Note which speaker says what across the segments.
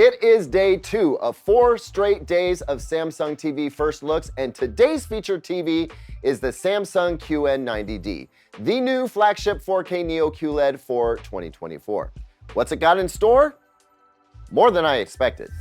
Speaker 1: It is day 2 of 4 straight days of Samsung TV first looks, and today's featured TV is the Samsung QN90D, the new flagship 4K Neo QLED for 2024. What's it got in store? More than I expected.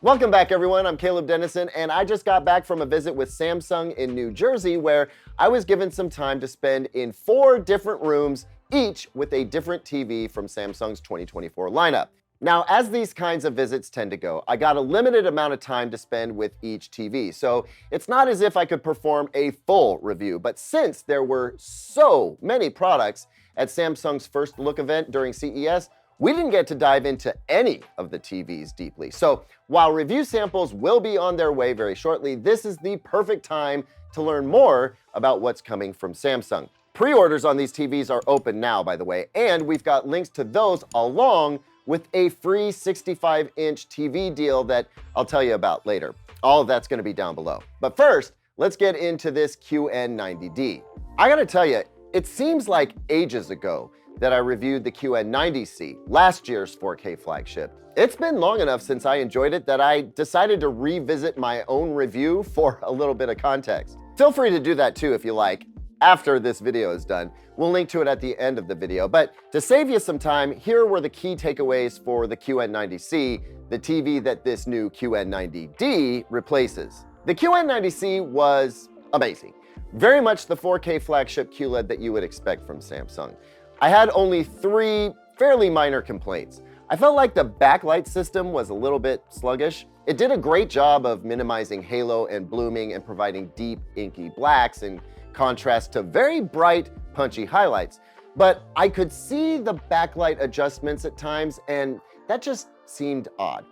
Speaker 1: Welcome back, everyone. I'm Caleb Dennison, and I just got back from a visit with Samsung in New Jersey, where I was given some time to spend in 4 different rooms, each with a different TV from Samsung's 2024 lineup. Now, as these kinds of visits tend to go, I got a limited amount of time to spend with each TV, so it's not as if I could perform a full review. But since there were so many products at Samsung's first look event during CES, we didn't get to dive into any of the TVs deeply. So while review samples will be on their way very shortly, this is the perfect time to learn more about what's coming from Samsung. Pre-orders on these TVs are open now, by the way, and we've got links to those along with a free 65-inch TV deal that I'll tell you about later. All of that's gonna be down below. But first, let's get into this QN90D. I gotta tell you, it seems like ages ago that I reviewed the QN90C, last year's 4K flagship. It's been long enough since I enjoyed it that I decided to revisit my own review for a little bit of context. Feel free to do that too if you like, after this video is done. We'll link to it at the end of the video, but to save you some time, here were the key takeaways for the QN90C, the TV that this new QN90D replaces. The QN90C was amazing. Very much the 4K flagship QLED that you would expect from Samsung. I had only 3 fairly minor complaints. I felt like the backlight system was a little bit sluggish. It did a great job of minimizing halo and blooming and providing deep, inky blacks in contrast to very bright, punchy highlights. But I could see the backlight adjustments at times, and that just seemed odd.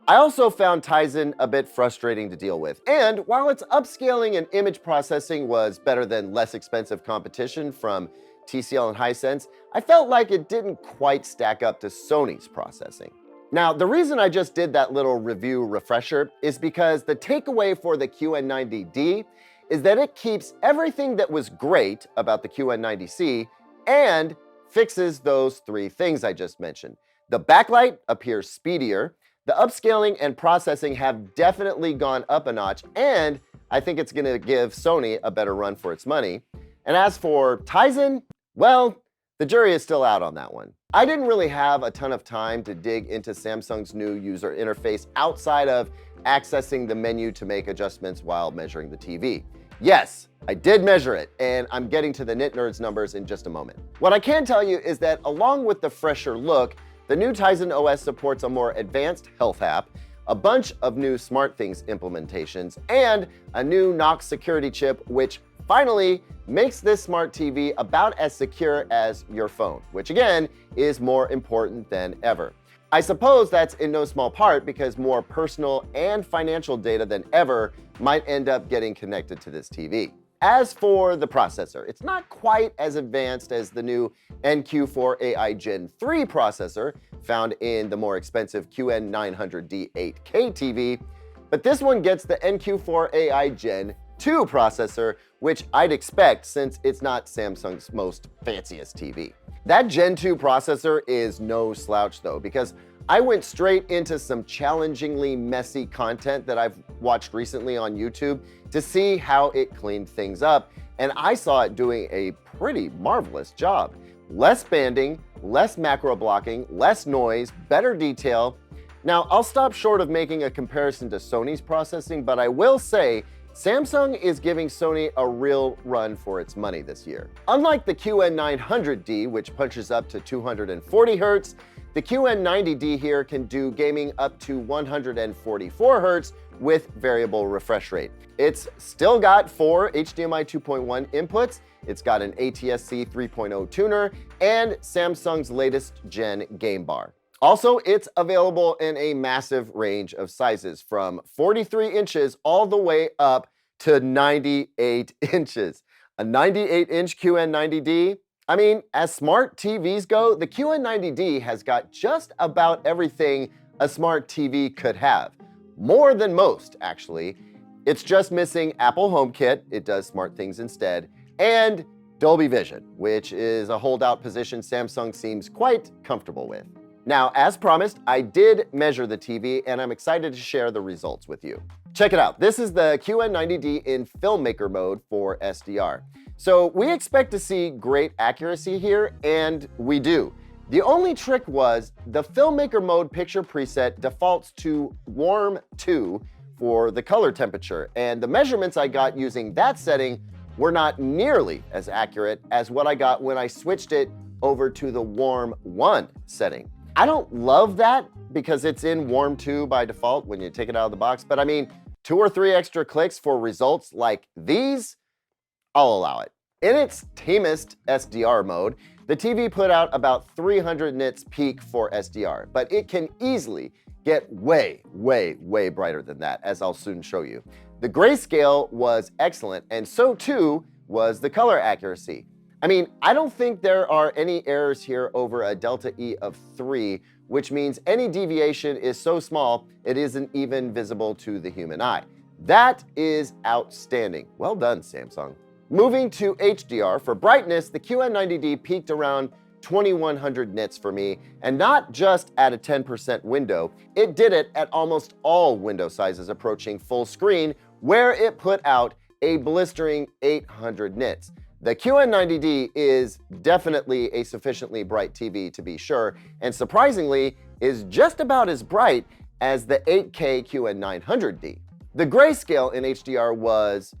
Speaker 1: I also found Tizen a bit frustrating to deal with. And while its upscaling and image processing was better than less expensive competition from TCL and Hisense, I felt like it didn't quite stack up to Sony's processing. Now, the reason I just did that little review refresher is because the takeaway for the QN90D is that it keeps everything that was great about the QN90C and fixes those 3 things I just mentioned. The backlight appears speedier, the upscaling and processing have definitely gone up a notch, and I think it's gonna give Sony a better run for its money. And as for Tizen, well, the jury is still out on that one. I didn't really have a ton of time to dig into Samsung's new user interface outside of accessing the menu to make adjustments while measuring the TV. Yes, I did measure it, and I'm getting to the Nit Nerds numbers in just a moment. What I can tell you is that along with the fresher look, the new Tizen OS supports a more advanced health app, a bunch of new SmartThings implementations, and a new Knox security chip, which finally makes this smart TV about as secure as your phone, which again is more important than ever. I suppose that's in no small part because more personal and financial data than ever might end up getting connected to this TV. As for the processor, it's not quite as advanced as the new NQ4 AI Gen 3 processor found in the more expensive QN90D 8K TV, but this one gets the NQ4 AI Gen 2 processor, which I'd expect since it's not Samsung's most fanciest TV. That Gen 2 processor is no slouch though, because I went straight into some challengingly messy content that I've watched recently on YouTube to see how it cleaned things up, and I saw it doing a pretty marvelous job. Less banding, less macro blocking, less noise, better detail. Now, I'll stop short of making a comparison to Sony's processing, but I will say Samsung is giving Sony a real run for its money this year. Unlike the QN90D, which punches up to 240 Hz, the QN90D here can do gaming up to 144 Hz with variable refresh rate. It's still got 4 HDMI 2.1 inputs, it's got an ATSC 3.0 tuner, and Samsung's latest gen game bar. Also, it's available in a massive range of sizes from 43 inches all the way up to 98 inches. A 98-inch QN90D? I mean, as smart TVs go, the QN90D has got just about everything a smart TV could have. More than most, actually. It's just missing Apple HomeKit, it does SmartThings instead, and Dolby Vision, which is a holdout position Samsung seems quite comfortable with. Now, as promised, I did measure the TV and I'm excited to share the results with you. Check it out. This is the QN90D in filmmaker mode for SDR. So we expect to see great accuracy here, and we do. The only trick was the filmmaker mode picture preset defaults to warm 2 for the color temperature, and the measurements I got using that setting were not nearly as accurate as what I got when I switched it over to the warm 1 setting. I don't love that because it's in warm 2 by default when you take it out of the box, but I mean, 2 or 3 extra clicks for results like these, I'll allow it. In its tamest SDR mode, the TV put out about 300 nits peak for SDR, but it can easily get way brighter than that, as I'll soon show you. The grayscale was excellent, and so too was the color accuracy. I mean, I don't think there are any errors here over a delta E of 3, which means any deviation is so small it isn't even visible to the human eye. That is outstanding. Well done, Samsung. Moving to HDR, for brightness, the QN90D peaked around 2100 nits for me, and not just at a 10% window, it did it at almost all window sizes approaching full screen, where it put out a blistering 800 nits. The QN90D is definitely a sufficiently bright TV to be sure, and surprisingly is just about as bright as the 8K QN900D. The grayscale in HDR was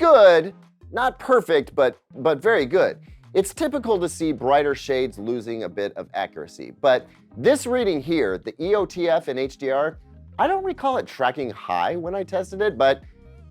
Speaker 1: good, not perfect, but very good. It's typical to see brighter shades losing a bit of accuracy, but this reading here, the EOTF in HDR, I don't recall it tracking high when I tested it, but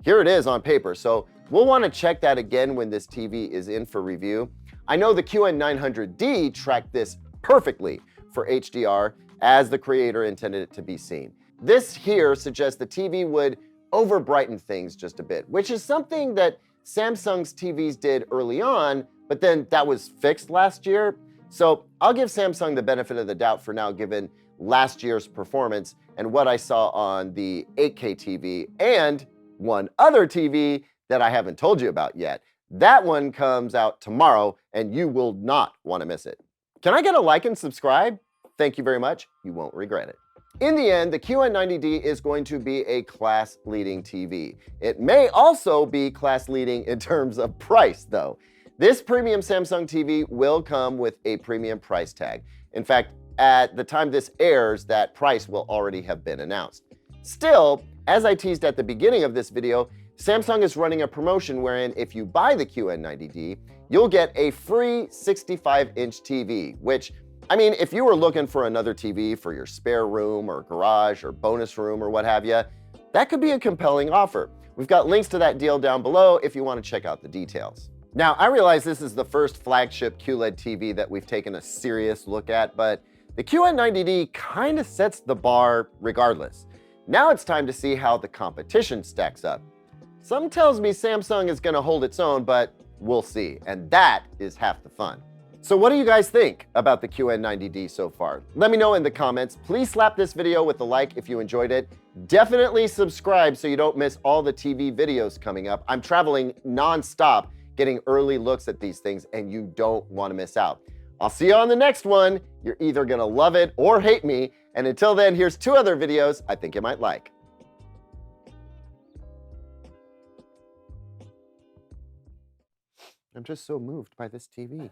Speaker 1: here it is on paper, so we'll want to check that again when this TV is in for review. I know the QN900D tracked this perfectly for HDR as the creator intended it to be seen. This here suggests the TV would over-brighten things just a bit, which is something that Samsung's TVs did early on, but then that was fixed last year. So I'll give Samsung the benefit of the doubt for now, given last year's performance and what I saw on the 8K TV and one other TV that I haven't told you about yet. That one comes out tomorrow and you will not want to miss it. Can I get a like and subscribe? Thank you very much. You won't regret it. In the end, the QN90D is going to be a class-leading TV. It may also be class-leading in terms of price, though. This premium Samsung TV will come with a premium price tag. In fact, at the time this airs, that price will already have been announced. Still, as I teased at the beginning of this video, Samsung is running a promotion wherein if you buy the QN90D, you'll get a free 65-inch TV, which, I mean, if you were looking for another TV for your spare room or garage or bonus room or what have you, that could be a compelling offer. We've got links to that deal down below if you want to check out the details. Now, I realize this is the first flagship QLED TV that we've taken a serious look at, but the QN90D kind of sets the bar regardless. Now it's time to see how the competition stacks up. Some tells me Samsung is going to hold its own, but we'll see, and that is half the fun. So what do you guys think about the QN90D so far? Let me know in the comments. Please slap this video with a like if you enjoyed it. Definitely subscribe so you don't miss all the TV videos coming up. I'm traveling non-stop getting early looks at these things, and you don't want to miss out. I'll see you on the next one. You're either going to love it or hate me. And until then, here's 2 other videos I think you might like. I'm just so moved by this TV.